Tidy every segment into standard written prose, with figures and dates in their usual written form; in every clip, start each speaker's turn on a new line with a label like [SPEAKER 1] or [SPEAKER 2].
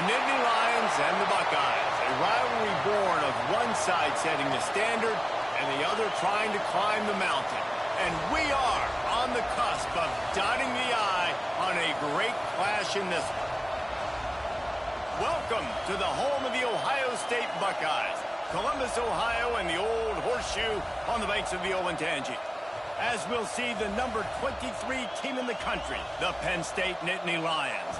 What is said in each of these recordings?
[SPEAKER 1] Nittany Lions and the Buckeyes, a rivalry born of one side setting the standard and the other trying to climb the mountain. And we are on the cusp of dotting the I on a great clash in this one. Welcome to the home of the Ohio State Buckeyes, Columbus, Ohio, and the old horseshoe on the banks of the Olentangy. As we'll see, the number 23 team in the country, the Penn State Nittany Lions,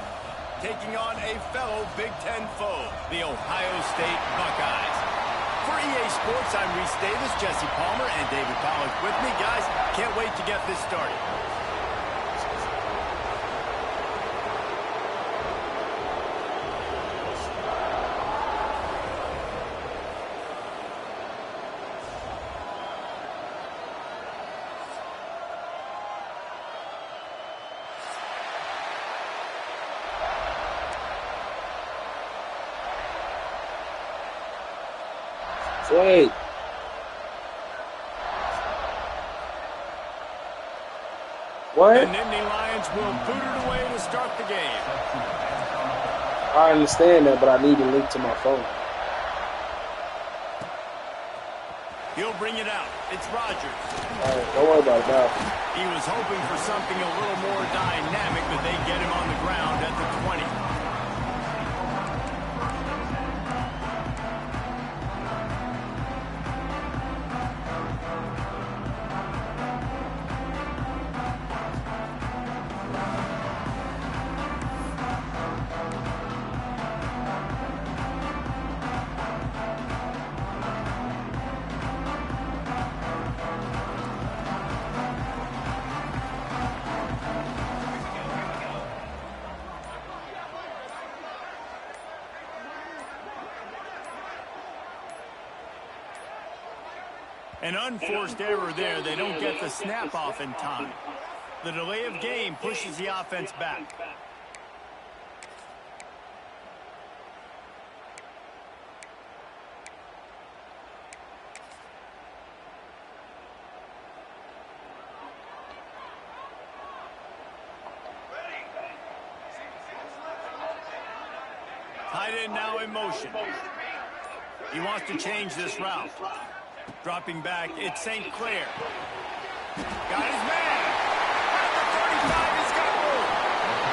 [SPEAKER 1] taking on a fellow Big Ten foe, the Ohio State Buckeyes. For EA Sports, I'm Reese Davis, Jesse Palmer, and David Pollack with me. Guys, can't wait to get this started.
[SPEAKER 2] Wait. What?
[SPEAKER 1] The Nittany Lions will boot it away to start the game.
[SPEAKER 2] I understand that, but I need a link to my phone.
[SPEAKER 1] He'll bring it out. It's Rodgers.
[SPEAKER 2] All right, don't worry about it now.
[SPEAKER 1] He was hoping for something a little more dynamic, but they get him on the ground at the 20. An unforced error there. They don't get the snap off in time. The delay of game pushes the offense back. Tight end now in motion. He wants to change this route. Dropping back, it's St. Clair. Got his man. At the 35, he's got more.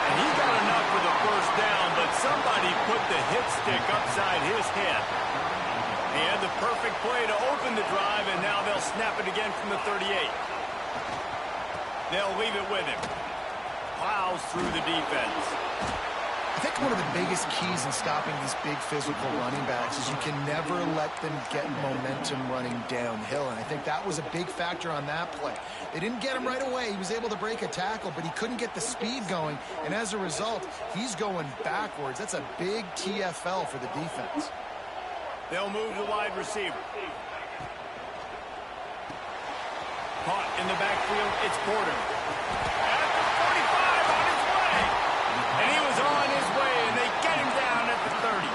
[SPEAKER 1] And he got enough for the first down, but somebody put the hit stick upside his head. He had the perfect play to open the drive, and now they'll snap it again from the 38. They'll leave it with him. Plows through the defense.
[SPEAKER 3] I think one of the biggest keys in stopping these big physical running backs is you can never let them get momentum running downhill, and I think that was a big factor on that play. They didn't get him right away. He was able to break a tackle, but he couldn't get the speed going, and as a result, he's going backwards. That's a big TFL for the defense.
[SPEAKER 1] They'll move the wide receiver. Caught in the backfield, it's Porter. At the 45 on his way. And he was on his way, and they get him down at the 30.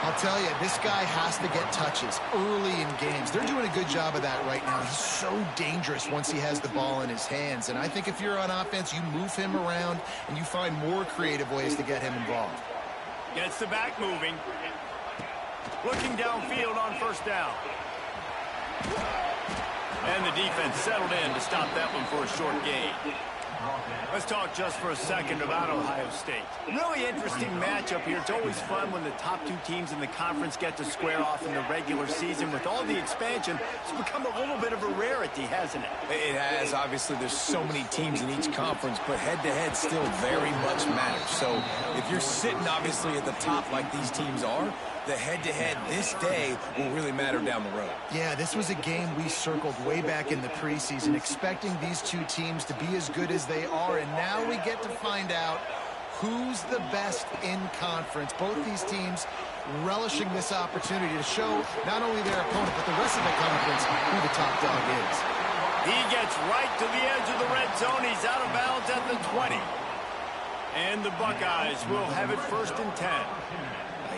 [SPEAKER 3] I'll tell you, this guy has to get touches early in games. They're doing a good job of that right now. He's so dangerous once he has the ball in his hands. And I think if you're on offense, you move him around, and you find more creative ways to get him involved.
[SPEAKER 1] Gets the back moving. Looking downfield on first down. And the defense settled in to stop that one for a short gain. Let's talk just for a second about Ohio State. Really interesting matchup here. It's always fun when the top two teams in the conference get to square off in the regular season. With all the expansion, it's become a little bit of a rarity, hasn't it?
[SPEAKER 4] It has. Obviously, there's so many teams in each conference, but head-to-head still very much matters. So if you're sitting, obviously, at the top like these teams are, the head-to-head this day will really matter down the road.
[SPEAKER 3] Yeah, this was a game we circled way back in the preseason, expecting these two teams to be as good as they are, and now we get to find out who's the best in conference. Both these teams relishing this opportunity to show not only their opponent, but the rest of the conference who the top dog is.
[SPEAKER 1] He gets right to the edge of the red zone. He's out of bounds at the 20. And the Buckeyes will have it 1st and 10.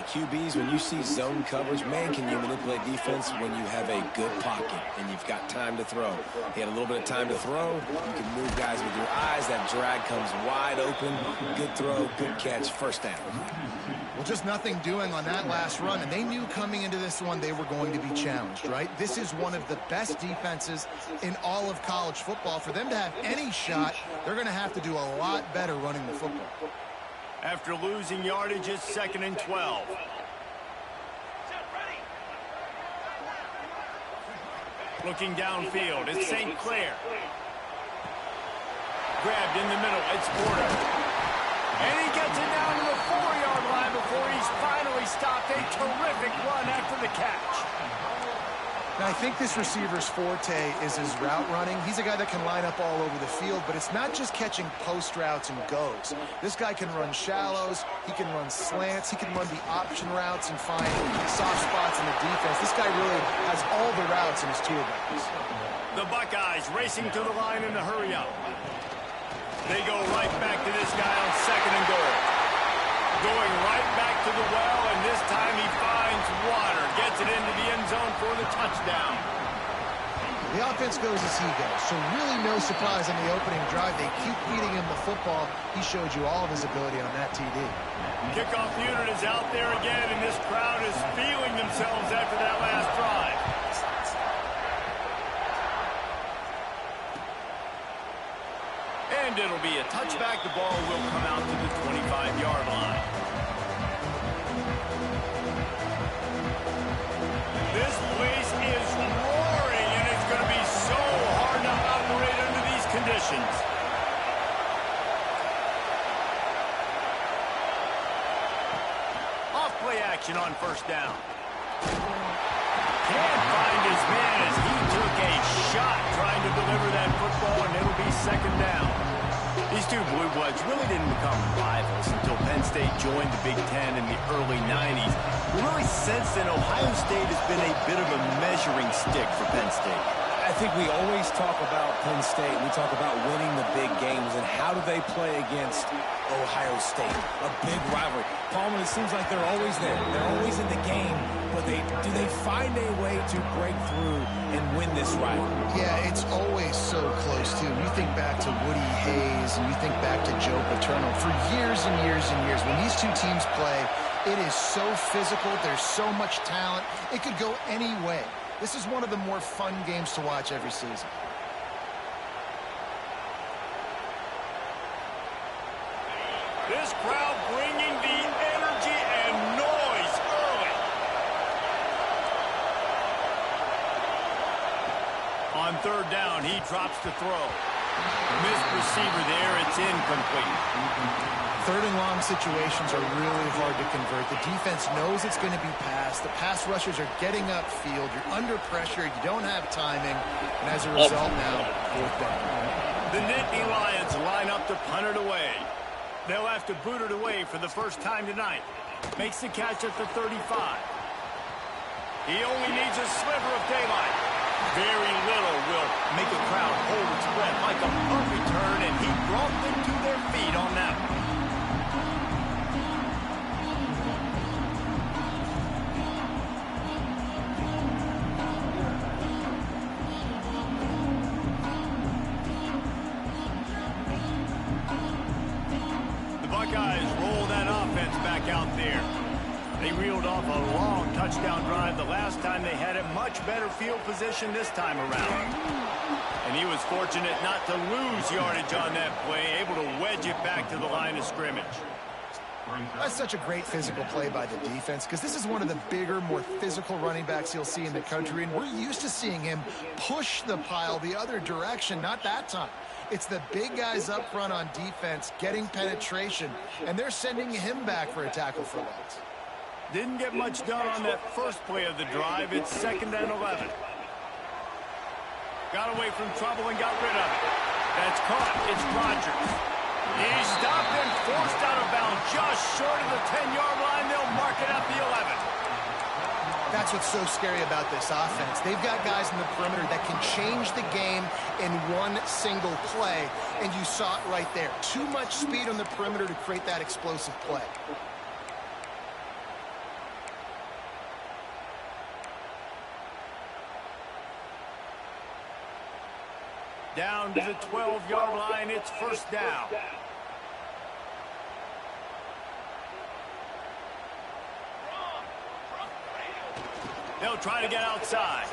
[SPEAKER 4] QBs, when you see zone coverage, man, can you manipulate defense when you have a good pocket and you've got time to throw. He had a little bit of time to throw. You can move guys with your eyes. That drag comes wide open. Good throw, good catch, first down.
[SPEAKER 3] just nothing doing on that last run, and they knew coming into this one they were going to be challenged, right? This is one of the best defenses in all of college football. For them to have any shot, they're going to have to do a lot better running the football.
[SPEAKER 1] After losing yardage, it's 2nd and 12. Looking downfield, it's St. Clair. Grabbed in the middle, it's Porter. And he gets it down to the 4-yard line before he's finally stopped. A terrific run after the catch.
[SPEAKER 3] Now, I think this receiver's forte is his route running. He's a guy that can line up all over the field, but it's not just catching post routes and goes. This guy can run shallows, he can run slants, he can run the option routes and find soft spots in the defense. This guy really has all the routes in his toolbox.
[SPEAKER 1] The Buckeyes racing to the line in a hurry up. They go right back to this guy on 2nd and goal. Going right back to the well, and this time he finds water. Gets it into the end zone for the touchdown.
[SPEAKER 3] The offense goes as he goes, so really no surprise on the opening drive. They keep feeding him the football. He showed you all of his ability on that TD.
[SPEAKER 1] Kickoff unit is out there again, and this crowd is feeling themselves after that last drive. And it'll be a touchback. The ball will come out to the 25-yard line. This place is roaring, and it's going to be so hard to operate under these conditions. Off play action on 1st down. Can't find his man as he took a shot trying to deliver that football, and it'll be 2nd down. These two Blue Bloods really didn't become rivals until Penn State joined the Big Ten in the early 90s. We really sense that Ohio State has been a bit of a measuring stick for Penn State.
[SPEAKER 4] I think we always talk about Penn State. We talk about winning the big games and how do they play against Ohio State, a big rivalry. Palmer, it seems like they're always there. They're always in the game, but do they find a way to break through and win this rivalry?
[SPEAKER 3] Yeah, it's always so close, too. You think back to Woody Hayes and you think back to Joe Paterno. For years and years and years, when these two teams play, it is so physical. There's so much talent. It could go any way. This is one of the more fun games to watch every season.
[SPEAKER 1] This crowd bringing the energy and noise early. On 3rd down, he drops the throw. Missed receiver there, it's incomplete.
[SPEAKER 3] 3rd and long situations are really hard to convert. The defense knows it's going to be passed. The pass rushers are getting upfield. You're under pressure. You don't have timing. And as a result now, 4th down.
[SPEAKER 1] The Nittany Lions line up to punt it away. They'll have to boot it away for the first time tonight. Makes the catch at the 35. He only needs a sliver of daylight. Very little will make a crowd hold its breath like a punt return, and he brought them to their feet on that one. The Buckeyes roll that offense back out there. They reeled off a long touchdown drive the last time they had it. Much better field position this time around. And he was fortunate not to lose yardage on that play, able to wedge it back to the line of scrimmage.
[SPEAKER 3] That's such a great physical play by the defense because this is one of the bigger, more physical running backs you'll see in the country, and we're used to seeing him push the pile the other direction. Not that time. It's the big guys up front on defense getting penetration, and they're sending him back for a tackle for loss.
[SPEAKER 1] Didn't get much done on that first play of the drive. It's 2nd and 11. Got away from trouble and got rid of it. That's caught. It's Rodgers. He's stopped and forced out of bounds just short of the 10-yard line. They'll mark it at the 11.
[SPEAKER 3] That's what's so scary about this offense. They've got guys in the perimeter that can change the game in one single play, and you saw it right there. Too much speed on the perimeter to create that explosive play.
[SPEAKER 1] Down to the 12-yard line, it's 1st down. They'll try to get outside.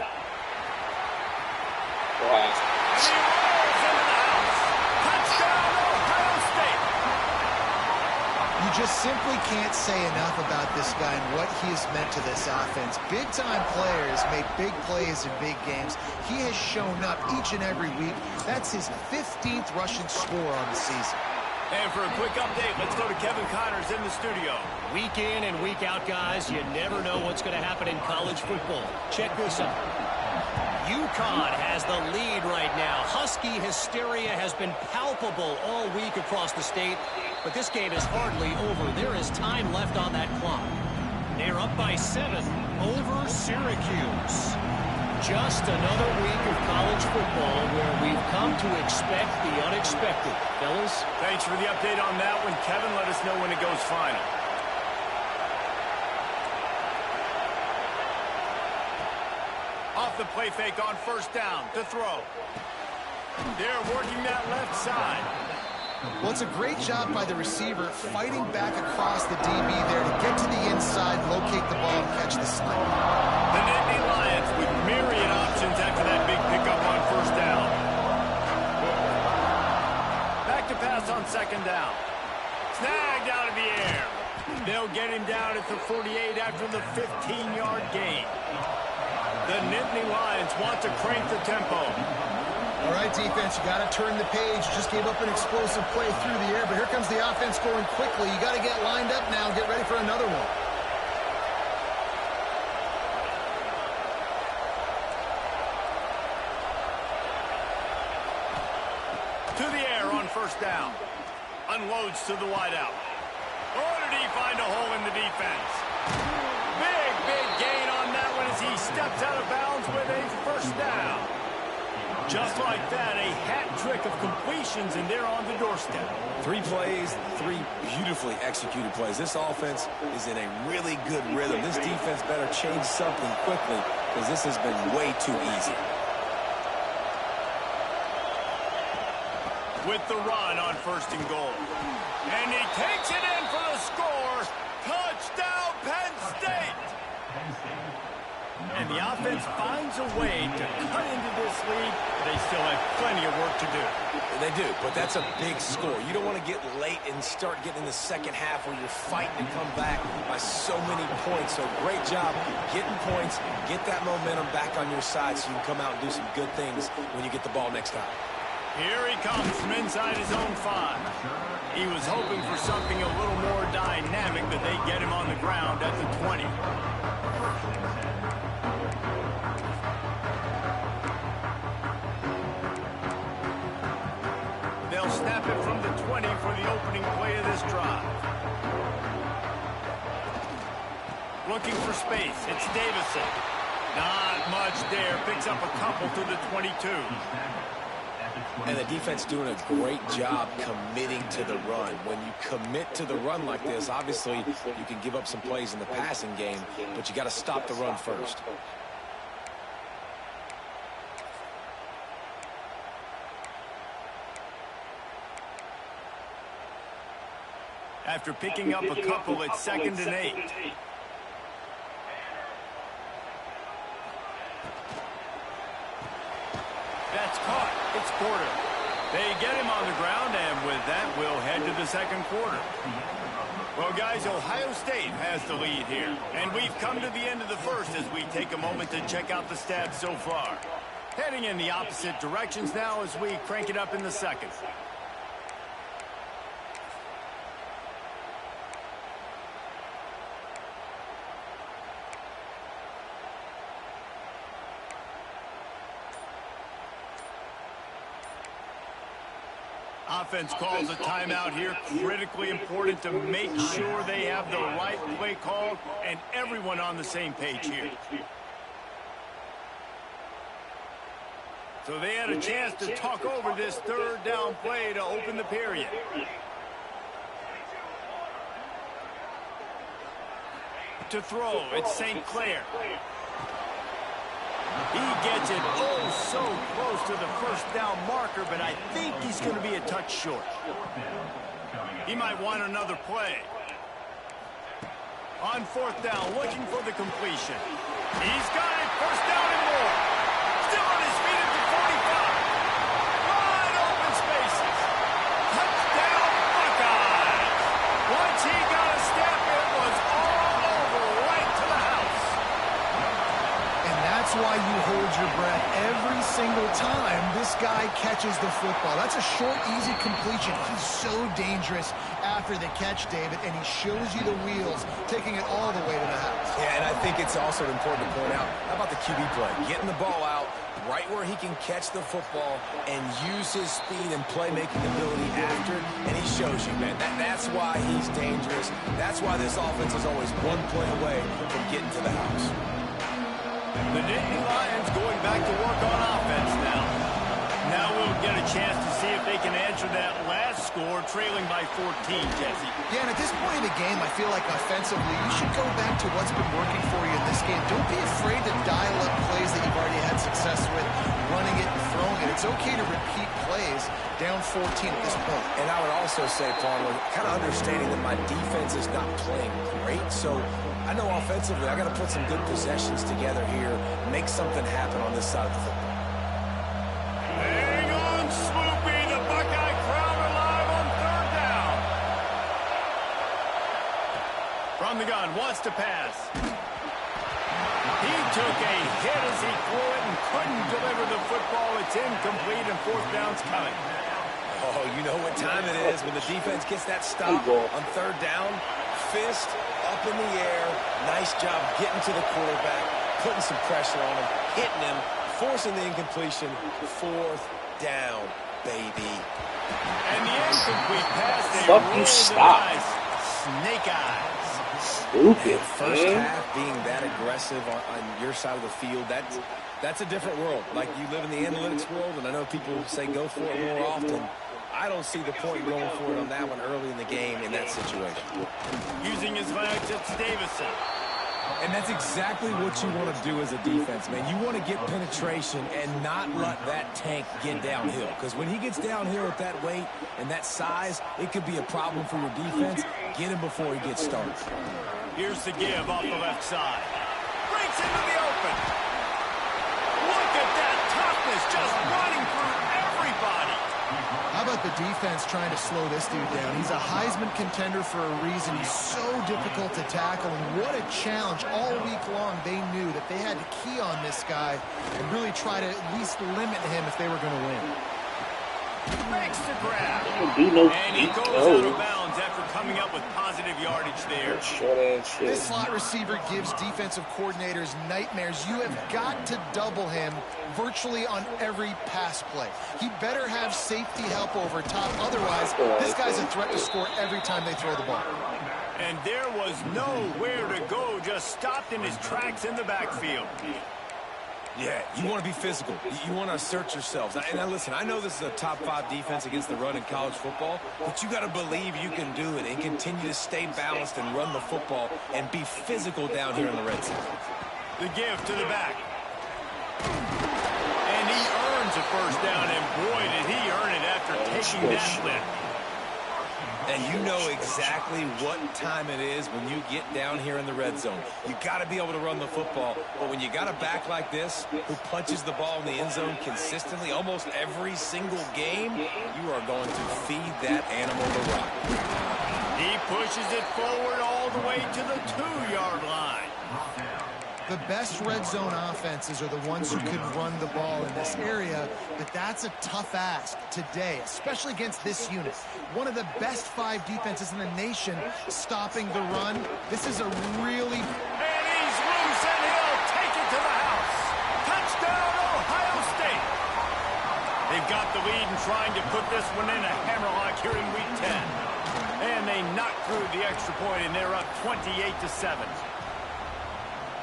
[SPEAKER 2] Wow.
[SPEAKER 1] He rolls into the house. Touchdown, Ohio State.
[SPEAKER 3] You just simply can't say enough about this guy and what he has meant to this offense. Big-time players make big plays in big games. He has shown up each and every week. That's his 15th rushing score on the season.
[SPEAKER 1] And for a quick update, let's go to Kevin Connors in the studio.
[SPEAKER 5] Week in and week out, guys, you never know what's going to happen in college football. Check this out. UConn has the lead right now. Husky hysteria has been palpable all week across the state, but this game is hardly over. There is time left on that clock. They're up by 7 over Syracuse. Just another week of college football where we've come to expect the unexpected. Fellas?
[SPEAKER 1] Thanks for the update on that one, Kevin. Let us know when it goes final. Off the play fake on first down to throw. They're working that left side.
[SPEAKER 3] Well, it's a great job by the receiver fighting back across the DB there to get to the inside, locate the ball, and catch the snap.
[SPEAKER 1] The Nittany Lions with myriad options after that big pickup on first down. Back to pass on second down. Snagged out of the air. They'll get him down at the 48 after the 15-yard gain. The Nittany Lions want to crank the tempo.
[SPEAKER 3] All right, defense, you got to turn the page. You just gave up an explosive play through the air, but here comes the offense going quickly. You got to get lined up now and get ready for another one.
[SPEAKER 1] To the air on first down. Unloads to the wideout. Oh, did he find a hole in the defense? Big gain on that one as he steps out of bounds with a first down. Just like that, a hat trick of completions, and they're on the doorstep.
[SPEAKER 4] 3 plays, 3 beautifully executed plays. This offense is in a really good rhythm. This defense better change something quickly because this has been way too easy.
[SPEAKER 1] With the run on first and goal. And he takes it in for the score. Touchdown, Penn State! And the offense finds a way to cut into this lead. They still have plenty of work to do.
[SPEAKER 4] They do, but that's a big score. You don't want to get late and start getting in the second half where you're fighting to come back by so many points. So great job getting points, get that momentum back on your side so you can come out and do some good things when you get the ball next time.
[SPEAKER 1] Here he comes from inside his own 5. He was hoping for something a little more dynamic, but they get him on the ground at the 20. They'll snap it from the 20 for the opening play of this drive. Looking for space. It's Davison. Not much there. Picks up a couple to the 22.
[SPEAKER 4] And the defense doing a great job committing to the run. When you commit to the run like this, obviously you can give up some plays in the passing game, but you got to stop the run first.
[SPEAKER 1] After picking up a couple, it's 2nd and 8. That's caught. It's Porter. They get him on the ground, and with that, we'll head to the second quarter. Well, guys, Ohio State has the lead here, and we've come to the end of the first as we take a moment to check out the stats so far. Heading in the opposite directions now as we crank it up in the second. Offense calls a timeout here. Critically important to make sure they have the right play called and everyone on the same page here. So they had a chance to talk over this third down play to open the period. To throw, it's St. Clair. He gets it oh so close to the first down marker, but I think he's going to be a touch short. He might want another play. On fourth down, looking for the completion. He's got
[SPEAKER 3] that's why you hold your breath every single time this guy catches the football. That's a short, easy completion. He's so dangerous after the catch, David, and he shows you the wheels, taking it all the way to the house.
[SPEAKER 4] Yeah, and I think it's also important to point out, how about the QB play? Getting the ball out right where he can catch the football and use his speed and playmaking ability after, and he shows you, man. That's why he's dangerous. That's why this offense is always one play away from getting to the house.
[SPEAKER 1] The Nittany Lions going back to work on offense now. Now we'll get a chance to see if they can answer that last score, trailing by 14, Jesse.
[SPEAKER 3] Yeah, and at this point in the game, I feel like offensively, you should go back to what's been working for you in this game. Don't be afraid to dial up plays that you've already had success with, running it and throwing it. It's okay to repeat plays down 14 at this point.
[SPEAKER 4] And I would also say, Palmer, kind of understanding that my defense is not playing great, so I know offensively I got to put some good possessions together here, make something happen on this side of the football.
[SPEAKER 1] Hang on, Swoopy. The Buckeye crowd alive on third down. From the gun, wants to pass. He took a hit as he threw it and couldn't deliver the football. It's incomplete and fourth down's coming.
[SPEAKER 4] Oh, you know what time it is when the defense gets that stop on third down. Fist up in the air. Nice job getting to the quarterback, putting some pressure on him, hitting him, forcing the incompletion. Fourth down, baby.
[SPEAKER 1] And the incomplete pass.
[SPEAKER 2] Fuck you, stop.
[SPEAKER 1] Snake eyes.
[SPEAKER 2] Stupid,
[SPEAKER 4] First
[SPEAKER 2] man.
[SPEAKER 4] half being that aggressive on your side of the field, that's a different world. Like, you live in the analytics world, and I know people say go for it more often. I don't see the point going for it on that one early in the game in that situation.
[SPEAKER 1] Using his legs, it's Davison.
[SPEAKER 4] And that's exactly what you want to do as a defense, man. You want to get penetration and not let that tank get downhill. Because when he gets downhill at that weight and that size, it could be a problem for your defense. Get him before he gets started.
[SPEAKER 1] Here's the give off the left side. Breaks into the open. Look at that toughness, just running through everybody.
[SPEAKER 3] How about the defense trying to slow this dude down? He's a Heisman contender for a reason. He's so difficult to tackle, and what a challenge. All week long, they knew that they had to key on this guy and really try to at least limit him if they were going to win.
[SPEAKER 1] Makes the grab.
[SPEAKER 2] And
[SPEAKER 1] he goes out of bounds after coming up with positive yardage there.
[SPEAKER 2] Short ass shit.
[SPEAKER 3] This slot receiver gives defensive coordinators nightmares. You have got to double him virtually on every pass play. He better have safety help over top. Otherwise, this guy's a threat to score every time they throw the ball.
[SPEAKER 1] And there was nowhere to go, just stopped in his tracks in the backfield.
[SPEAKER 4] Yeah, you want to be physical. You want to assert yourselves. And now listen, I know this is a top 5 defense against the run in college football, but you got to believe you can do it and continue to stay balanced and run the football and be physical down here in the red zone.
[SPEAKER 1] The give to the back. And he earns a first down, and boy, did he earn it after taking that lift.
[SPEAKER 4] And you know exactly what time it is when you get down here in the red zone. You got to be able to run the football, but when you got a back like this who punches the ball in the end zone consistently almost every single game, you are going to feed that animal the rock.
[SPEAKER 1] He pushes it forward all the way to the 2-yard line.
[SPEAKER 3] The best red zone offenses are the ones who can run the ball in this area, but that's a tough ask today, especially against this unit. One of the best 5 defenses in the nation stopping the run. This is a really...
[SPEAKER 1] And he's loose, and he'll take it to the house. Touchdown, Ohio State. They've got the lead and trying to put this one in a hammerlock here in Week 10. And they knock through the extra point, and they're up 28-7.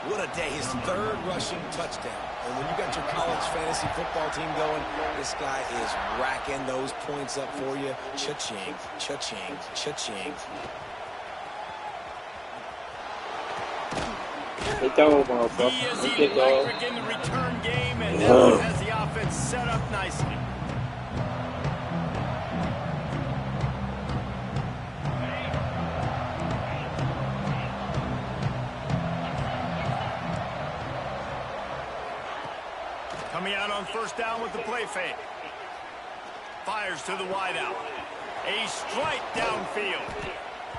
[SPEAKER 4] What a day. His 3rd rushing touchdown. And when you got your college fantasy football team going, this guy is racking those points up for you. Cha-ching, cha-ching, cha-ching.
[SPEAKER 2] Take that over, motherfucker.
[SPEAKER 1] He is
[SPEAKER 2] Take it,
[SPEAKER 1] electric in the return game, and that has the offense set up nicely. Coming out on first down with the play fake. Fires to the wideout. A strike downfield.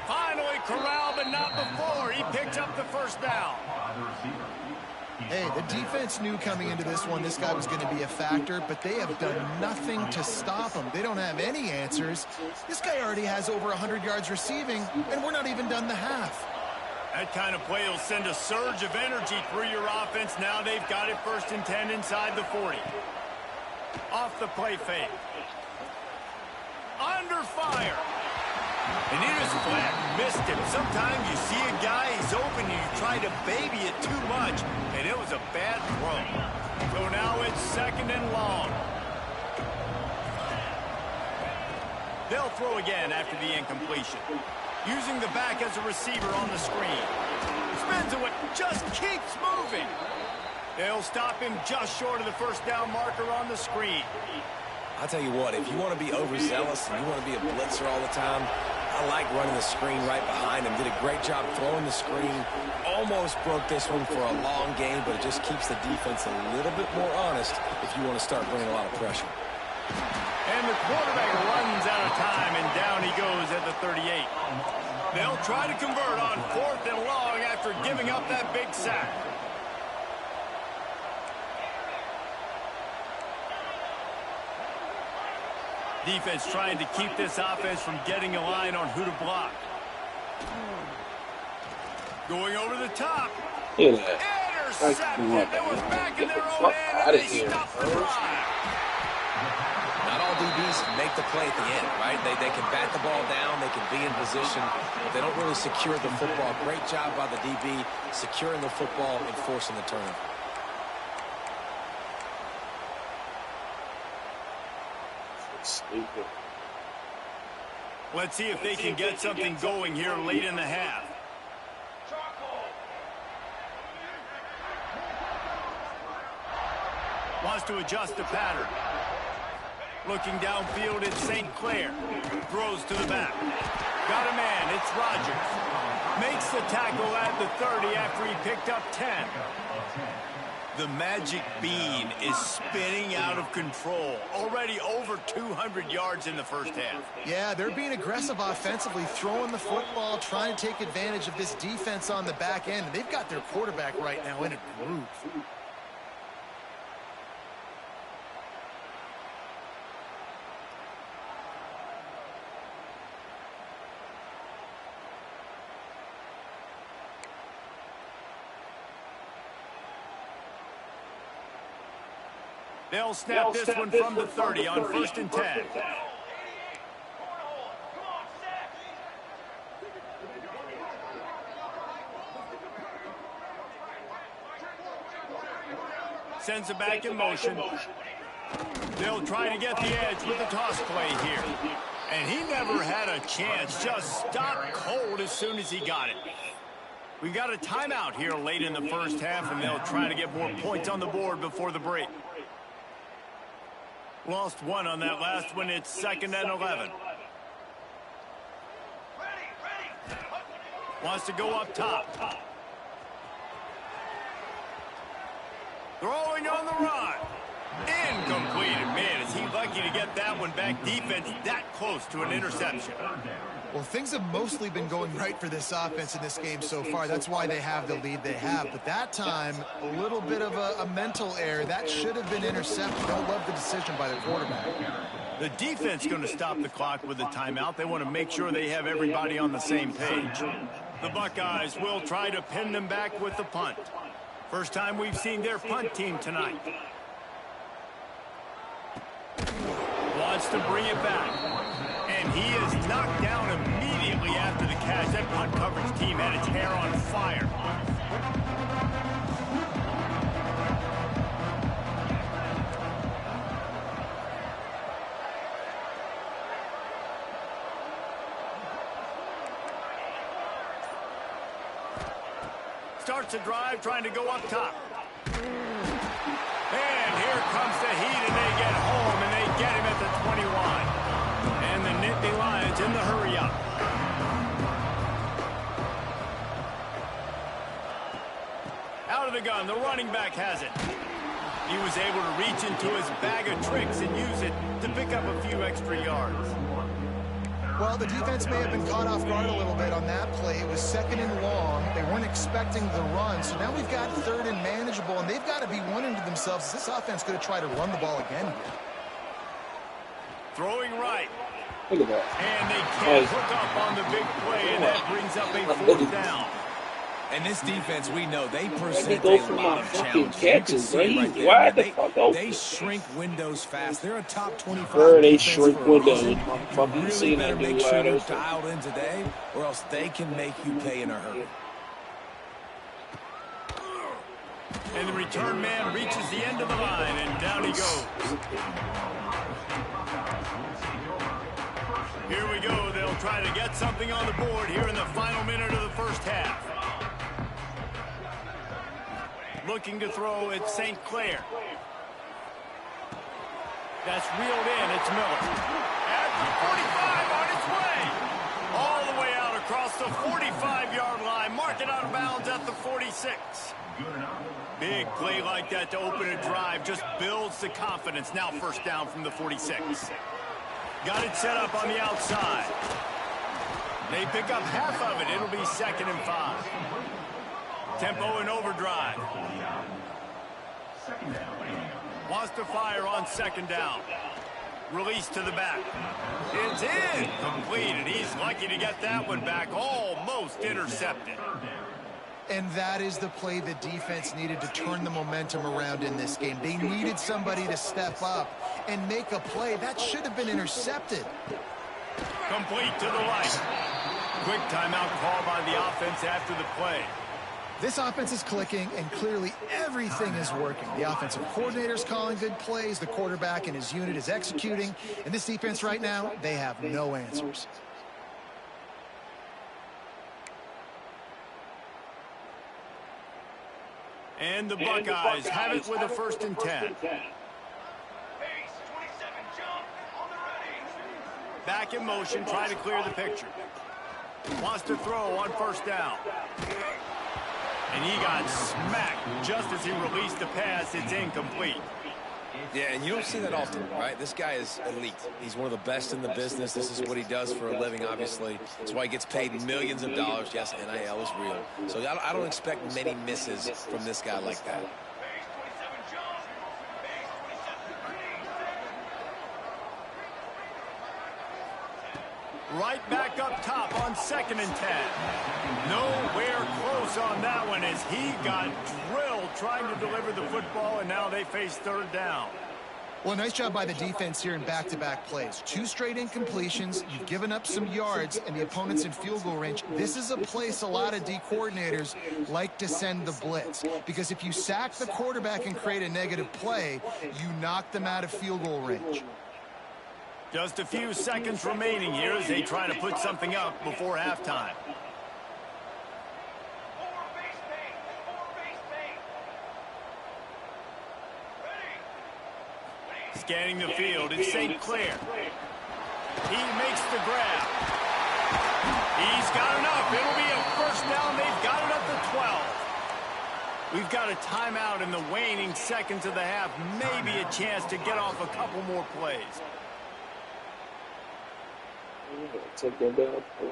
[SPEAKER 1] Finally corralled, but not before. He picks up the first down.
[SPEAKER 3] Hey, the defense knew coming into this one this guy was going to be a factor, but they have done nothing to stop him. They don't have any answers. This guy already has over 100 yards receiving, and we're not even done the half.
[SPEAKER 1] That kind of play will send a surge of energy through your offense. Now they've got it 1st and 10 inside the 40. Off the play fake. Under fire. And he just flat missed him. Sometimes you see a guy, he's open, and you try to baby it too much, and it was a bad throw. So now it's 2nd and long. They'll throw again after the incompletion. Using the back as a receiver on the screen. Spins away, just keeps moving. They'll stop him just short of the 1st down marker on the screen.
[SPEAKER 4] I'll tell you what, if you want to be overzealous and you want to be a blitzer all the time, I like running the screen right behind him. Did a great job throwing the screen. Almost broke this one for a long game, but it just keeps the defense a little bit more honest if you want to start bringing a lot of pressure.
[SPEAKER 1] And the quarterback runs out of time, and down he goes at the 38. They'll try to convert on 4th and long after giving up that big sack. Defense trying to keep this offense from getting a line on who to block. Going over the top. Intercepted. They were back in their own end, and they stopped the drive.
[SPEAKER 4] Not all DBs make the play at the end, right? They can bat the ball down, they can be in position, but they don't really secure the football. Great job by the DB securing the football and forcing the turnover.
[SPEAKER 2] Stupid.
[SPEAKER 1] Let's see if they can get something going here late in the half. Wants to adjust the pattern. Looking downfield, it's St. Clair. Throws to the back. Got a man, it's Rodgers. Makes the tackle at the 30 after he picked up 10. The magic bean is spinning out of control. Already over 200 yards in the 1st half.
[SPEAKER 3] Yeah, they're being aggressive offensively, throwing the football, trying to take advantage of this defense on the back end. They've got their quarterback right now in a groove.
[SPEAKER 1] They'll snap this one from the 30 on 1st and 10. Sends it back in motion. They'll try to get the edge with the toss play here. And he never had a chance. Just stopped cold as soon as he got it. We've got a timeout here late in the 1st half, and they'll try to get more points on the board before the break. Lost one on that last one. It's 2nd and 11. Wants to go up top. Throwing on the run. Incomplete. Man, is he lucky to get that one back. Defense that close to an interception.
[SPEAKER 3] Well, things have mostly been going right for this offense in this game so far. That's why they have the lead they have. But that time, a little bit of a mental error. That should have been intercepted. Don't love the decision by the quarterback.
[SPEAKER 1] The defense going to stop the clock with a timeout. They want to make sure they have everybody on the same page. The Buckeyes will try to pin them back with the punt. First time we've seen their punt team tonight. Wants to bring it back. And he is knocked down immediately after the catch. That punt coverage team had its hair on fire. Starts a drive trying to go up top. And here comes the heat, and they get home, and they get him at the 21. And the Nittany Lions in the hurry-up. Out of the gun, the running back has it. He was able to reach into his bag of tricks and use it to pick up a few extra yards.
[SPEAKER 3] Well, the defense may have been caught off guard a little bit on that play. It was 2nd and long. They weren't expecting the run, so now we've got 3rd and manageable, and they've got to be wondering to themselves, is this offense going to try to run the ball again here?
[SPEAKER 1] Throwing right.
[SPEAKER 2] Look at that.
[SPEAKER 1] And they can't hook up on the big play, and that brings up a 4th down.
[SPEAKER 4] And this defense, we know, they present
[SPEAKER 2] Let me go
[SPEAKER 4] a
[SPEAKER 2] for
[SPEAKER 4] lot
[SPEAKER 2] my
[SPEAKER 4] of
[SPEAKER 2] fucking
[SPEAKER 4] challenges. You can
[SPEAKER 2] catches,
[SPEAKER 4] see
[SPEAKER 2] bro.
[SPEAKER 4] it right
[SPEAKER 2] He's
[SPEAKER 4] there,
[SPEAKER 2] wide
[SPEAKER 4] man.
[SPEAKER 2] the fuck open.
[SPEAKER 4] They shrink windows fast. They're a top 25
[SPEAKER 2] Bro, they
[SPEAKER 4] defense
[SPEAKER 2] shrink
[SPEAKER 4] for a
[SPEAKER 2] windows,
[SPEAKER 4] reason.
[SPEAKER 2] motherfucker. You
[SPEAKER 4] You
[SPEAKER 2] seen
[SPEAKER 4] really
[SPEAKER 2] that
[SPEAKER 4] better
[SPEAKER 2] dude
[SPEAKER 4] make sure
[SPEAKER 2] wide
[SPEAKER 4] you're
[SPEAKER 2] open.
[SPEAKER 4] dialed in today, or else they can make you pay in a hurry.
[SPEAKER 1] And the return man reaches the end of the line, and down he goes. Here we go. They'll try to get something on the board here in the final minute of the first half. Looking to throw at St. Clair. That's reeled in. It's Miller. At the 45 on its way. All the way out across the 45-yard line. Mark it out of bounds at the 46. Big play like that to open a drive just builds the confidence. Now 1st down from the 46. Got it set up on the outside. They pick up half of it. It'll be 2nd and 5. Tempo and overdrive. Wants to fire on 2nd down. Release to the back. It's in. Completed. He's lucky to get that one back. Almost intercepted.
[SPEAKER 3] And that is the play the defense needed to turn the momentum around in this game. They needed somebody to step up and make a play. That should have been intercepted.
[SPEAKER 1] Complete to the right. Quick timeout call by the offense after the play.
[SPEAKER 3] This offense is clicking, and clearly everything is working. The offensive coordinator's calling good plays. The quarterback and his unit is executing. And this defense right now, they have no answers.
[SPEAKER 1] And the Buckeyes have it with a 1st and 10. Back in motion, trying to clear the picture. Wants to throw on 1st down. And he got smacked just as he released the pass. It's incomplete.
[SPEAKER 4] Yeah, and you don't see that often, right? This guy is elite. He's one of the best in the business. This is what he does for a living, obviously. That's why he gets paid millions of dollars. Yes, NIL is real. So I don't expect many misses from this guy like that.
[SPEAKER 1] Right back up top on 2nd and 10. Nowhere close on that one as he got drilled trying to deliver the football, and now they face 3rd down.
[SPEAKER 3] Well, nice job by the defense here in back-to-back plays. 2 straight incompletions. You've given up some yards, and the opponent's in field goal range. This is a place a lot of D coordinators like to send the blitz, because if you sack the quarterback and create a negative play, you knock them out of field goal range.
[SPEAKER 1] Just a few seconds remaining here as they try to put something up before halftime. Scanning the field, it's St. Clair. He makes the grab. He's got enough. It'll be a 1st down. They've got it up to 12. We've got a timeout in the waning seconds of the half. Maybe a chance to get off a couple more plays.
[SPEAKER 2] Take that down, please.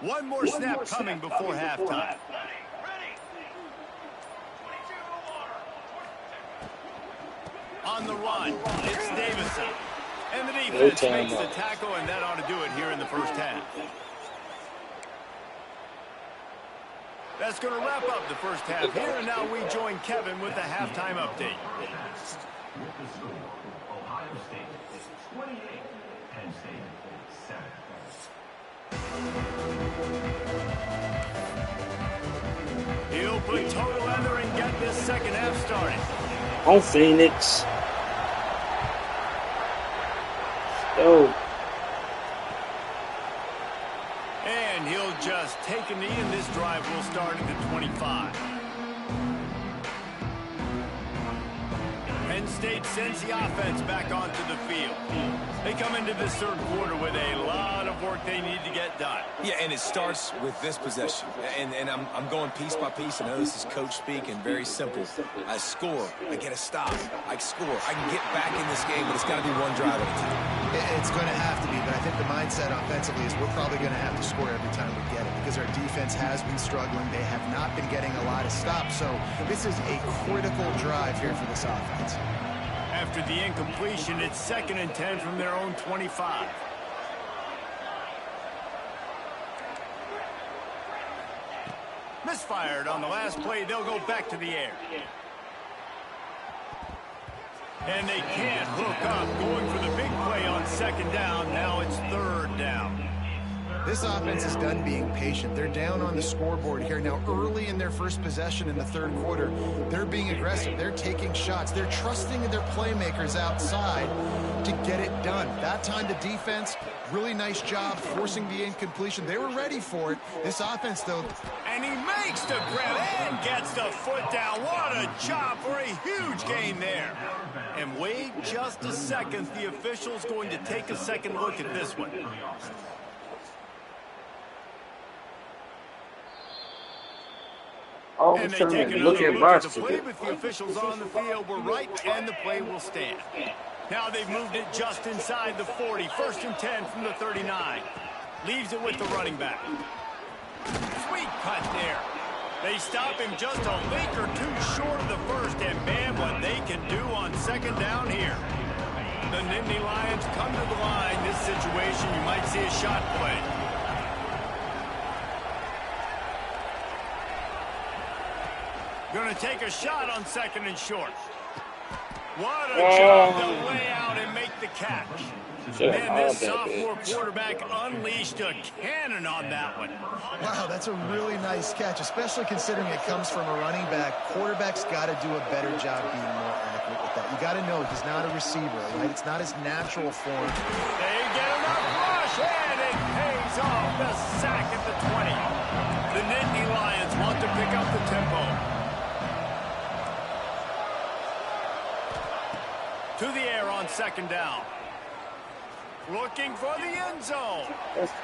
[SPEAKER 1] One more snap coming before halftime. On the run, it's Davison. And the defense makes the tackle, and that ought to do it here in the 1st half. That's going to wrap up the 1st half here, and now we join Kevin with the halftime update.
[SPEAKER 6] Ohio State is 28, Penn State 7.
[SPEAKER 1] He'll put total under and get this 2nd half started.
[SPEAKER 2] On Phoenix. Yo.
[SPEAKER 1] And he'll just take a knee, and this drive will start at the 25. State sends the offense back onto the field. They come into this third quarter with a lot of work they need to get done.
[SPEAKER 4] Yeah, and it starts with this possession. And I'm going piece by piece. I know this is coach speak and very simple. I score. I get a stop. I score. I can get back in this game, but it's got to be one drive at a time.
[SPEAKER 3] It's going to have to be, but I think the mindset offensively is we're probably going to have to score every time we get it because our defense has been struggling. They have not been getting a lot of stops, so this is a critical drive here for this offense.
[SPEAKER 1] After the incompletion, it's 2nd and 10 from their own 25. Misfired on the last play. They'll go back to the air. And they can't hook up, going for the big play on 2nd down. Now it's 3rd down.
[SPEAKER 3] This offense is done being patient. They're down on the scoreboard here. Now, early in their first possession in the third quarter, they're being aggressive. They're taking shots. They're trusting their playmakers outside to get it done. That time, the defense, really nice job forcing the incompletion. They were ready for it. This offense, though.
[SPEAKER 1] And he makes the grab and gets the foot down. What a job for a huge gain there. And wait just a second. The official's going to take a second look at this one.
[SPEAKER 2] All
[SPEAKER 1] And
[SPEAKER 2] of a
[SPEAKER 1] they
[SPEAKER 2] sudden,
[SPEAKER 1] take another
[SPEAKER 2] look at
[SPEAKER 1] look at the
[SPEAKER 2] varsity.
[SPEAKER 1] play, but the officials on the field were right, and the play will stand. Now they've moved it just inside the 40. 1st and 10 from the 39. Leaves it with the running back. Sweet cut there. They stop him just a link or two short of the first, and man, what they can do on 2nd down here. The Nittany Lions come to the line. This situation, you might see a shot play. Going to take a shot on 2nd and short. What a job to lay out and make the catch. Man, this sophomore quarterback unleashed a cannon on that one.
[SPEAKER 3] Wow, that's a really nice catch, especially considering it comes from a running back. Quarterback's got to do a better job being more accurate with that. You got to know he's not a receiver, right? It's not his natural form.
[SPEAKER 1] They get enough rush, and it pays off. The sack at the 20. The Nittany Lions want to pick up the tempo. To the air on 2nd down. Looking for the end zone.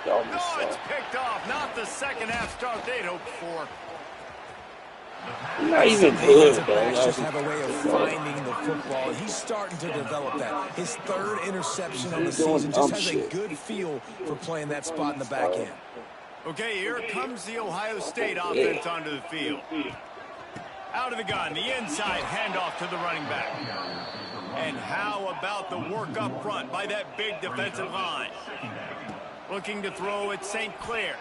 [SPEAKER 1] No, it's picked off. Not the second half start they'd hoped for.
[SPEAKER 2] Not even good,
[SPEAKER 4] Defensive
[SPEAKER 2] though.
[SPEAKER 4] backs just have a way of finding the football, and he's starting to develop that. His 3rd interception on the season just has a good feel for playing that spot in the back end.
[SPEAKER 1] Okay, here comes the Ohio State offense onto the field. Out of the gun, the inside handoff to the running back. And how about the work up front by that big defensive line? Looking to throw at St. Clair.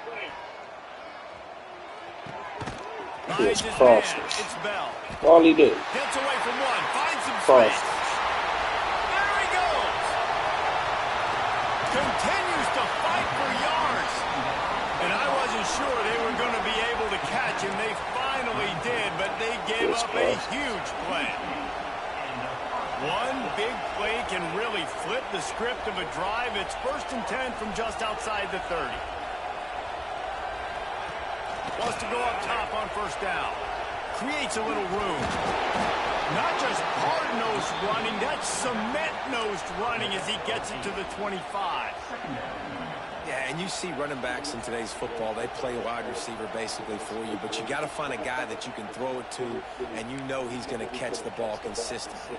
[SPEAKER 1] Finds his man. It's Bell.
[SPEAKER 2] All he did.
[SPEAKER 1] Gets away from one. Finds some space. There he goes. Continues to fight for yards. And I wasn't sure they were going to be able to catch him. They finally did, but they gave up a huge play. One big play can really flip the script of a drive. It's 1st and 10 from just outside the 30. Wants to go up top on 1st down. Creates a little room. Not just hard-nosed running, that's cement-nosed running as he gets it to the 25.
[SPEAKER 4] Yeah, and you see running backs in today's football, they play wide receiver basically for you, but you got to find a guy that you can throw it to, and you know he's going to catch the ball consistently.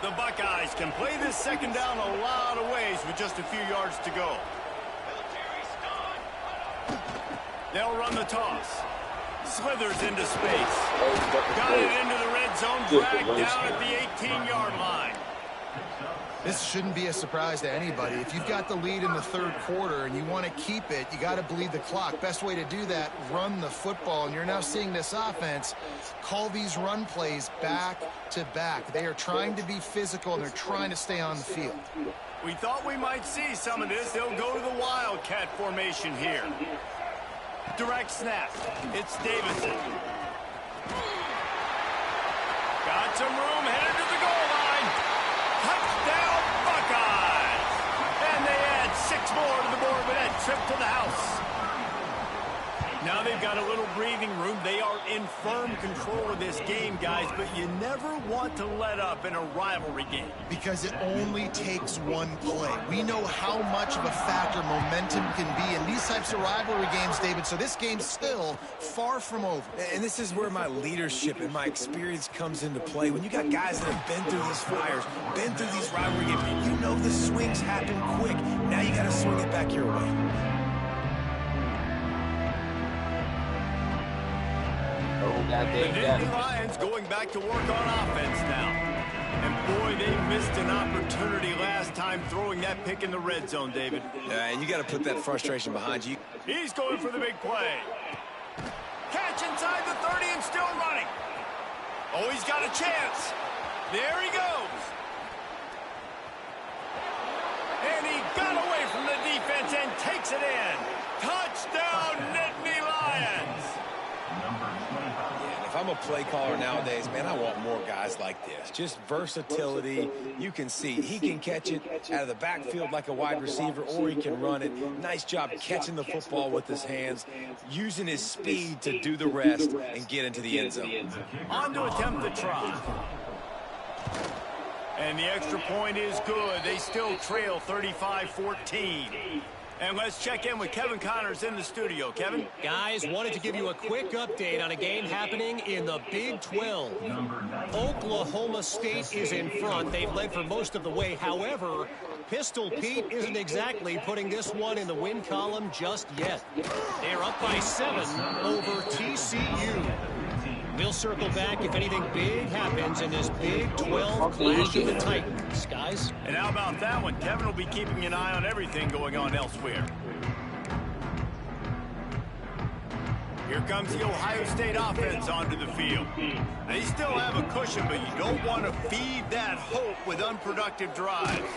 [SPEAKER 1] The Buckeyes can play this 2nd down a lot of ways with just a few yards to go. They'll run the toss. Slithers into space. Got it into the red zone, dragged down at the 18-yard line.
[SPEAKER 3] This shouldn't be a surprise to anybody. If you've got the lead in the third quarter and you want to keep it, you got to bleed the clock. Best way to do that, run the football. And you're now seeing this offense call these run plays back to back. They are trying to be physical, and they're trying to stay on the field.
[SPEAKER 1] We thought we might see some of this. They'll go to the Wildcat formation here. Direct snap. It's Davison. Got some room, headed to the goal line. Touchdown, Buckeyes! And they add 6 more to the board with that trip to the house. Now they've got a little breathing room. They are in firm control of this game, guys, but you never want to let up in a rivalry game.
[SPEAKER 3] Because it only takes one play. We know how much of a factor momentum can be in these types of rivalry games, David, so this game's still far from over.
[SPEAKER 4] And this is where my leadership and my experience comes into play. When you got guys that have been through these fires, been through these rivalry games, you know the swings happen quick. Now you got to swing it back your way.
[SPEAKER 1] The Nittany Lions going back to work on offense now. And boy, they missed an opportunity last time throwing that pick in the red zone, David.
[SPEAKER 4] And you got to put that frustration behind you.
[SPEAKER 1] He's going for the big play. Catch inside the 30 and still running. Oh, he's got a chance. There he goes. And he got away from the defense and takes it in. Touchdown, Nittany Lions.
[SPEAKER 4] If I'm a play caller nowadays, man, I want more guys like this. Just versatility. You can see he can catch it out of the backfield like a wide receiver, or he can run it. Nice job catching the football with his hands, using his speed to do the rest and get into the end zone.
[SPEAKER 1] On to attempt the try. And the extra point is good. They still trail 35-14. And let's check in with Kevin Connors in the studio. Kevin?
[SPEAKER 5] Guys, wanted to give you a quick update on a game happening in the Big 12. Oklahoma State is in front. They've led for most of the way. However, Pistol Pete isn't exactly putting this one in the win column just yet. They're up by 7 over TCU. We'll circle back if anything big happens in this Big 12 clash of the Titans, guys.
[SPEAKER 1] And how about that one? Kevin will be keeping an eye on everything going on elsewhere. Here comes the Ohio State offense onto the field. They still have a cushion, but you don't want to feed that hope with unproductive drives.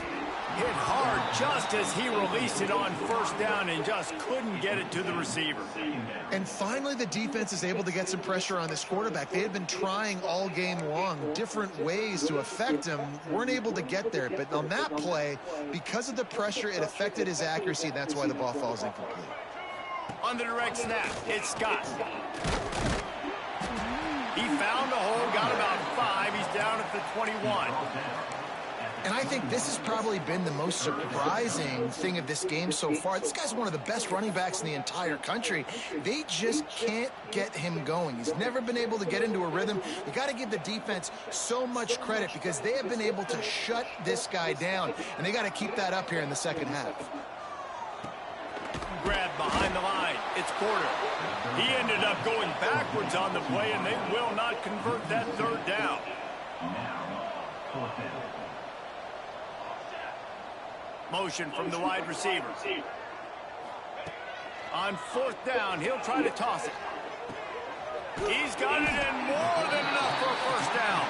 [SPEAKER 1] Hit hard just as he released it on first down and just couldn't get it to the receiver.
[SPEAKER 3] And finally, the defense is able to get some pressure on this quarterback. They had been trying all game long different ways to affect him, weren't able to get there. But on that play, because of the pressure, it affected his accuracy, and that's why the ball falls incomplete.
[SPEAKER 1] On the direct snap, it's Scott. He found a hole, got about 5. He's down at the 21.
[SPEAKER 3] And I think this has probably been the most surprising thing of this game so far. This guy's one of the best running backs in the entire country. They just can't get him going. He's never been able to get into a rhythm. You got to give the defense so much credit because they have been able to shut this guy down. And they got to keep that up here in the second half.
[SPEAKER 1] Grab behind the line. It's Porter. He ended up going backwards on the play, and they will not convert that third down. Motion from the wide receiver. On fourth down, he'll try to toss it. He's got it in more than enough for a first down.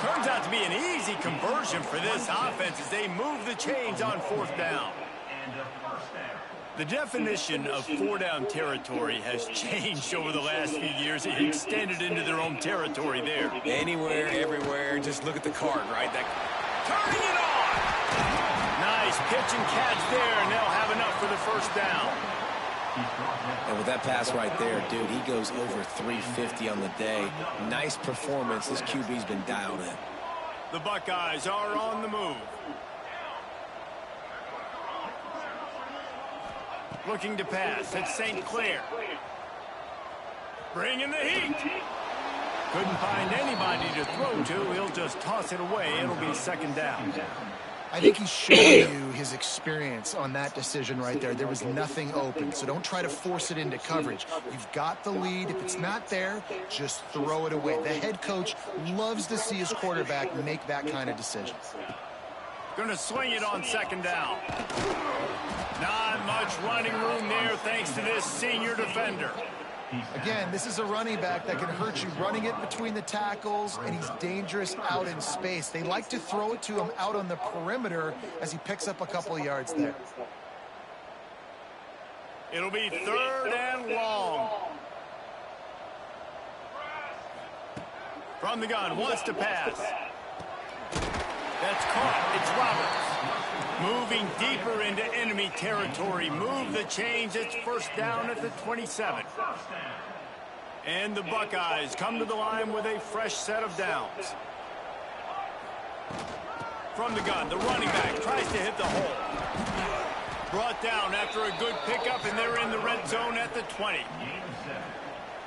[SPEAKER 1] Turns out to be an easy conversion for this offense as they move the chains on fourth down. The definition of four-down territory has changed over the last few years. It extended into their own territory there.
[SPEAKER 4] Anywhere, everywhere, just look at the card, right?
[SPEAKER 1] Turning it on! Nice pitch and catch there, and they'll have enough for the first down.
[SPEAKER 4] And with that pass right there, dude, he goes over 350 on the day. Nice performance. This QB's been dialed in.
[SPEAKER 1] The Buckeyes are on the move. Looking to pass. It's St. Clair. Bringing the heat. Couldn't find anybody to throw to. He'll just toss it away. It'll be second down.
[SPEAKER 3] I think he's showing you his experience on that decision right there. There was nothing open, so don't try to force it into coverage. You've got the lead. If it's not there, just throw it away. The head coach loves to see his quarterback make that kind of decision.
[SPEAKER 1] Going to swing it on second down. Not much running room there thanks to this senior defender.
[SPEAKER 3] Again, this is a running back that can hurt you running it between the tackles, and he's dangerous out in space. They like to throw it to him out on the perimeter as he picks up a couple of yards there.
[SPEAKER 1] It'll be third and long. From the gun, wants to pass. That's caught. It's Roberts. Moving deeper into enemy territory. Move the chains. It's first down at the 27. And the Buckeyes come to the line with a fresh set of downs. From the gun, the running back tries to hit the hole. Brought down after a good pickup, and they're in the red zone at the 20.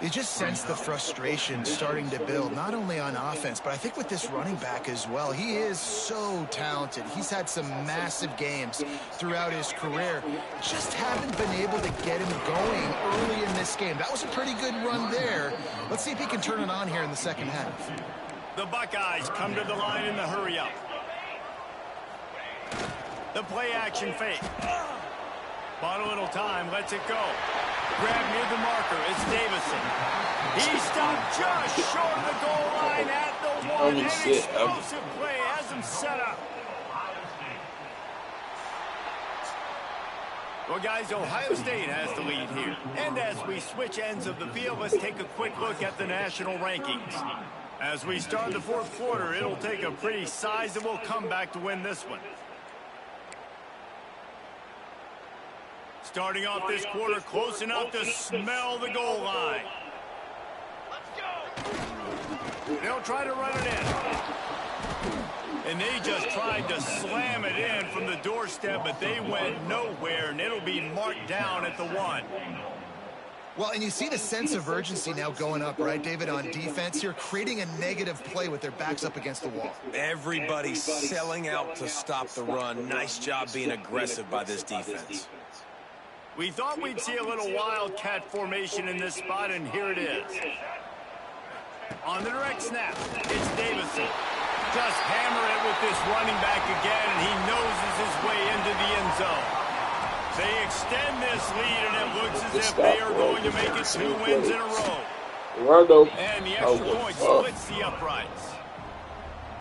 [SPEAKER 3] You just sense the frustration starting to build, not only on offense, but I think with this running back as well. He is so talented. He's had some massive games throughout his career. Just haven't been able to get him going early in this game. That was a pretty good run there. Let's see if he can turn it on here in the second half.
[SPEAKER 1] The Buckeyes come to the line in the hurry-up. The play-action fake. Bought a little time, lets it go. Grab near the marker, it's Davison. He stopped just short of the goal line at the one. An explosive play has him set up. Well, guys, Ohio State has the lead here. And as we switch ends of the field, let's take a quick look at the national rankings. As we start the fourth quarter, it'll take a pretty sizable comeback to win this one. Starting off this quarter close enough to smell the goal line. They'll try to run it in. And they just tried to slam it in from the doorstep, but they went nowhere, and it'll be marked down at the 1.
[SPEAKER 3] Well, and you see the sense of urgency now going up, right, David, on defense here, creating a negative play with their backs up against the wall.
[SPEAKER 4] Everybody's selling out to stop the run. Nice job being aggressive by this defense.
[SPEAKER 1] We thought we'd see a little wildcat formation in this spot, and here it is. On the direct snap, it's Davison. Just hammer it with this running back again, and he noses his way into the end zone. They extend this lead, and it looks as if they are going to make it 2 wins in a row. And the extra point splits the uprights.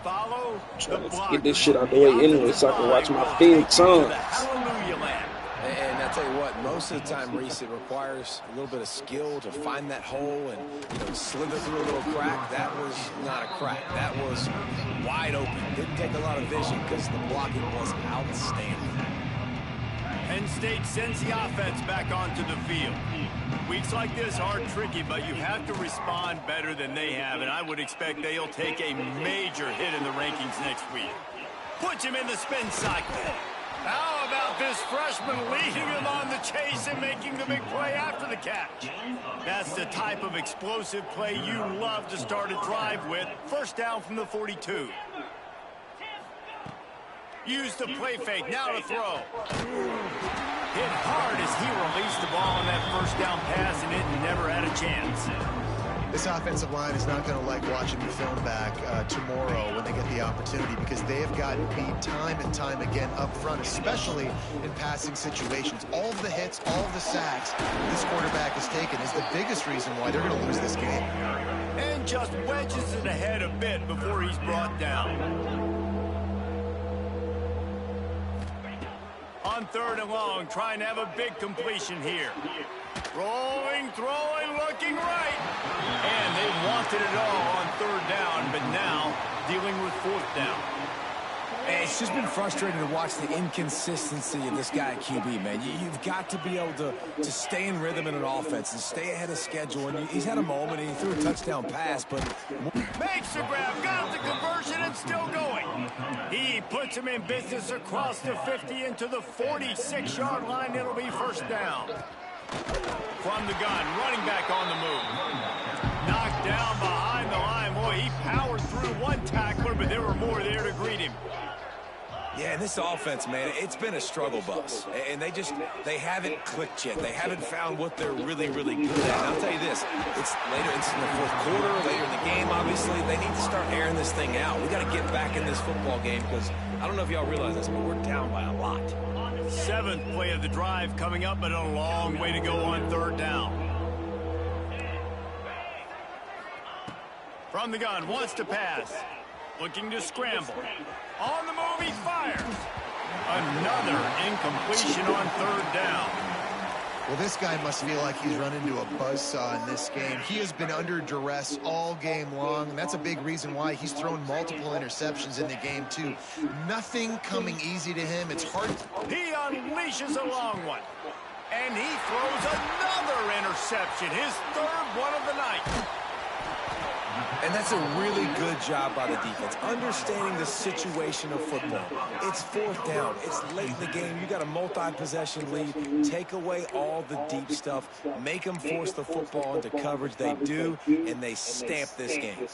[SPEAKER 1] Follow the block.
[SPEAKER 2] Get this shit out the way anyway so I can watch my favorite songs.
[SPEAKER 1] Hallelujah land.
[SPEAKER 4] And I'll tell you what, most of the time, Reese, it requires a little bit of skill to find that hole and, slither through a little crack. That was not a crack. That was wide open. Didn't take a lot of vision because the blocking was outstanding.
[SPEAKER 1] Penn State sends the offense back onto the field. Weeks like this are tricky, but you have to respond better than they have, and I would expect they'll take a major hit in the rankings next week. Puts him in the spin cycle. How about this freshman leading him on the chase and making the big play after the catch? That's the type of explosive play you love to start a drive with. First down from the 42. Use the play fake, now to throw. Hit hard as he released the ball on that first down pass, and it never had a chance.
[SPEAKER 3] This offensive line is not going to like watching the film back tomorrow when they get the opportunity, because they have gotten beat time and time again up front, especially in passing situations. All of the hits, all of the sacks this quarterback has taken is the biggest reason why they're going to lose this game.
[SPEAKER 1] And just wedges it ahead a bit before he's brought down. On third and long, trying to have a big completion here. Rolling, throwing, looking right. And they wanted it all on third down, but now dealing with fourth down.
[SPEAKER 4] It's just been frustrating to watch the inconsistency of this guy at QB, man. You've got to be able to stay in rhythm in an offense and stay ahead of schedule. And he's had a moment, and he threw a touchdown pass, but...
[SPEAKER 1] Makes the grab, got the conversion, and still going. He puts him in business across the 50 into the 46-yard line. It'll be first down. From the gun, running back on the move. Knocked down behind the line. Boy, he powered through one tackler, but there were more there to greet him.
[SPEAKER 4] Yeah, and this offense, man, it's been a struggle bus. And they haven't clicked yet. They haven't found what they're really, really good at. And I'll tell you this, it's in the fourth quarter, later in the game, obviously. They need to start airing this thing out. We got to get back in this football game because I don't know if y'all realize this, but we're down by a lot.
[SPEAKER 1] Seventh play of the drive coming up, but a long way to go on third down. From the gun, wants to pass. Looking to scramble. On the move, he fires. Another incompletion on third down.
[SPEAKER 3] Well, this guy must feel like he's run into a buzzsaw in this game. He has been under duress all game long, and that's a big reason why he's thrown multiple interceptions in the game, too. Nothing coming easy to him. It's hard.
[SPEAKER 1] He unleashes a long one, and he throws another interception, his third one of the night.
[SPEAKER 4] And that's a really good job by the defense, understanding the situation of football. It's fourth down. It's late in the game. You got a multi-possession lead. Take away all the deep stuff. Make them force the football into coverage. They do, and they stamp this game.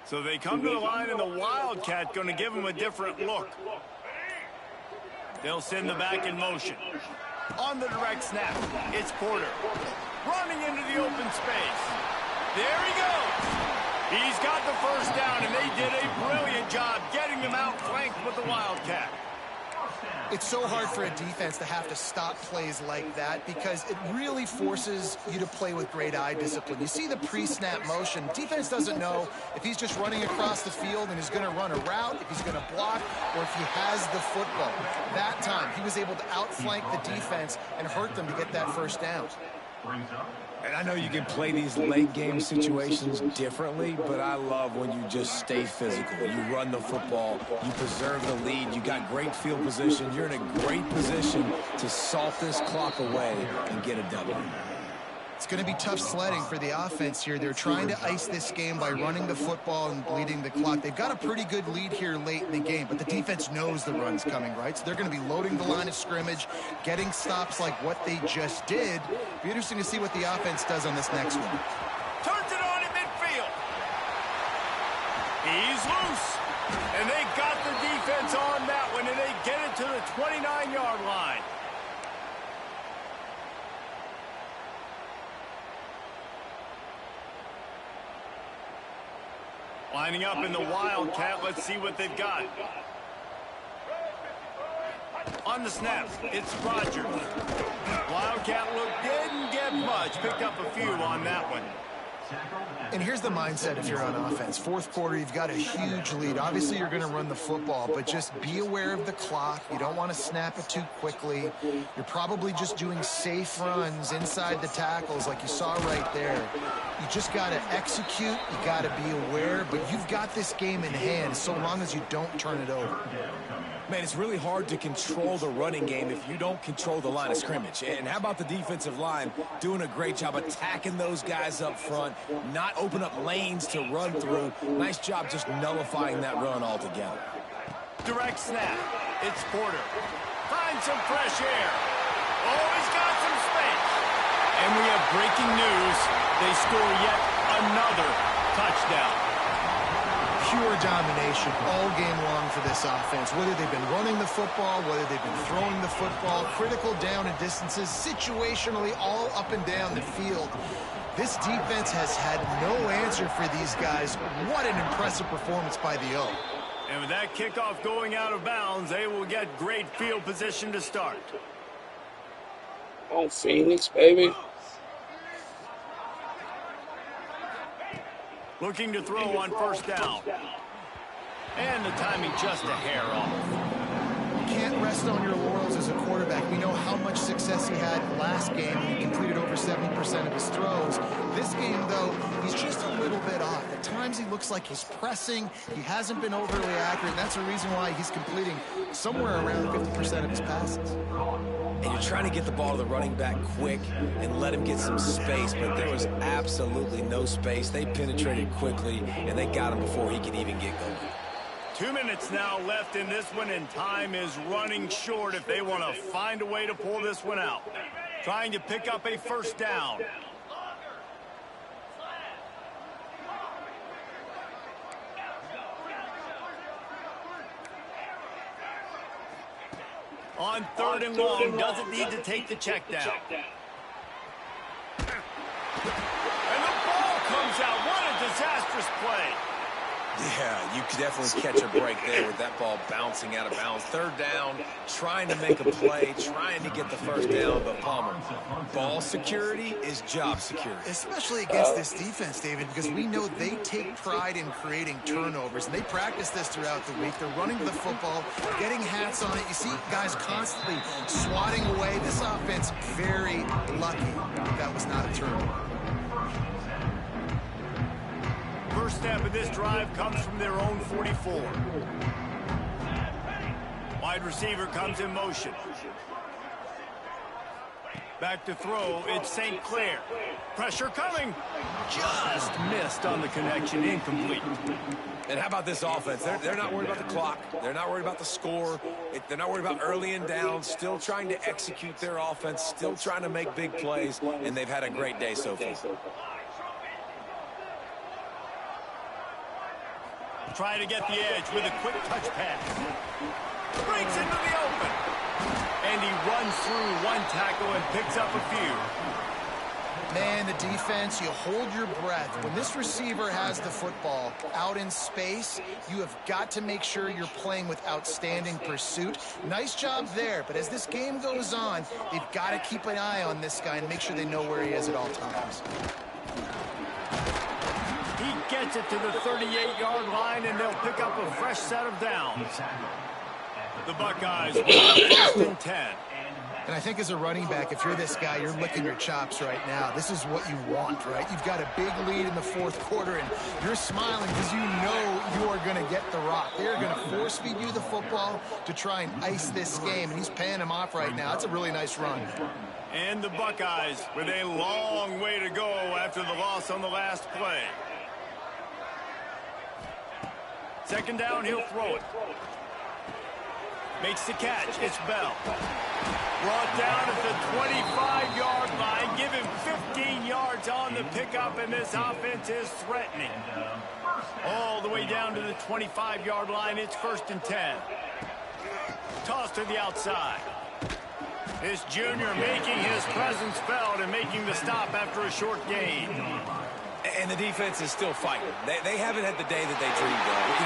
[SPEAKER 1] So they come to the line, and the Wildcat going to give them a different look. They'll send the back in motion. On the direct snap, it's Porter. Running into the open space. There he goes. He's got the first down, and they did a brilliant job getting them outflanked with the Wildcat.
[SPEAKER 3] It's so hard for a defense to have to stop plays like that because it really forces you to play with great eye discipline. You see the pre-snap motion. Defense doesn't know if he's just running across the field and is going to run a route, if he's going to block, or if he has the football. That time, he was able to outflank the defense and hurt them to get that first down.
[SPEAKER 4] And I know you can play these late game situations differently, but I love when you just stay physical. You run the football, you preserve the lead, you got great field position, you're in a great position to salt this clock away and get a W.
[SPEAKER 3] It's going to be tough sledding for the offense here. They're trying to ice this game by running the football and bleeding the clock. They've got a pretty good lead here late in the game, but the defense knows the run's coming, right? So they're going to be loading the line of scrimmage, getting stops like what they just did. Be interesting to see what the offense does on this next one.
[SPEAKER 1] Turns it on in midfield. He's loose. And they got the defense on that one, and they get it to the 29-yard line. Lining up in the Wildcat. Let's see what they've got. On the snap, it's Rogers. Wildcat look didn't get much. Picked up a few on that one.
[SPEAKER 3] And here's the mindset if you're on offense. Fourth quarter, you've got a huge lead. Obviously, you're going to run the football, but just be aware of the clock. You don't want to snap it too quickly. You're probably just doing safe runs inside the tackles like you saw right there. You just got to execute. You got to be aware, but you've got this game in hand so long as you don't turn it over.
[SPEAKER 4] Man, it's really hard to control the running game if you don't control the line of scrimmage. And how about the defensive line doing a great job attacking those guys up front, not open up lanes to run through. Nice job just nullifying that run altogether.
[SPEAKER 1] Direct snap. It's Porter. Finds some fresh air. Oh, he's got some space. And we have breaking news. They score yet another touchdown.
[SPEAKER 3] Pure domination all game long for this offense. Whether they've been running the football, whether they've been throwing the football, critical down and distances, situationally all up and down the field. This defense has had no answer for these guys. What an impressive performance by the O.
[SPEAKER 1] And with that kickoff going out of bounds, they will get great field position to start.
[SPEAKER 2] Oh, Phoenix, baby.
[SPEAKER 1] Looking to throw on first down. And the timing just a hair off.
[SPEAKER 3] You can't rest on your laurels as a quarterback. We know how much success he had last game. He completed over 70% of his throws. This game, though, he's just a little bit off. At times he looks like he's pressing. He hasn't been overly accurate. And that's the reason why he's completing somewhere around 50% of his passes.
[SPEAKER 4] And you're trying to get the ball to the running back quick and let him get some space, but there was absolutely no space. They penetrated quickly, and they got him before he could even get going.
[SPEAKER 1] 2 minutes now left in this one, and time is running short if they want to find a way to pull this one out. Trying to pick up a first down. On third and long, doesn't need to take the check down. And the ball comes out. What a disastrous play.
[SPEAKER 4] Yeah, you could definitely catch a break there with that ball bouncing out of bounds. Third down, trying to make a play, trying to get the first down, but Palmer, ball security is job security.
[SPEAKER 3] Especially against this defense, David, because we know they take pride in creating turnovers, and they practice this throughout the week. They're running the football, getting hats on it. You see guys constantly swatting away. This offense very lucky that was not a turnover.
[SPEAKER 1] First step of this drive comes from their own 44. Wide receiver comes in motion. Back to throw, it's St. Clair. Pressure coming. Just missed on the connection, incomplete.
[SPEAKER 4] And how about this offense? They're not worried about the clock. They're not worried about the score. They're not worried about early and down. Still trying to execute their offense. Still trying to make big plays. And they've had a great day so far.
[SPEAKER 1] Try to get the edge with a quick touch pass. Breaks into the open. And he runs through one tackle and picks up a few.
[SPEAKER 3] Man, the defense, you hold your breath. When this receiver has the football out in space, you have got to make sure you're playing with outstanding pursuit. Nice job there, but as this game goes on, they've got to keep an eye on this guy and make sure they know where he is at all times.
[SPEAKER 1] He gets it to the 38-yard line, and they'll pick up a fresh set of downs. The Buckeyes with first and 10.
[SPEAKER 3] And I think as a running back, if you're this guy, you're licking your chops right now. This is what you want, right? You've got a big lead in the fourth quarter, and you're smiling because you know you are going to get the rock. They're going to force-feed you the football to try and ice this game, and he's paying him off right now. That's a really nice run.
[SPEAKER 1] And the Buckeyes with a long way to go after the loss on the last play. Second down, he'll throw it. Makes the catch. It's Bell. Brought down at the 25-yard line. Give him 15 yards on the pickup, and this offense is threatening. All the way down to the 25-yard line. It's first and 10. Toss to the outside. This junior making his presence felt and making the stop after a short gain.
[SPEAKER 4] And the defense is still fighting. They haven't had the day that they dreamed of. You know,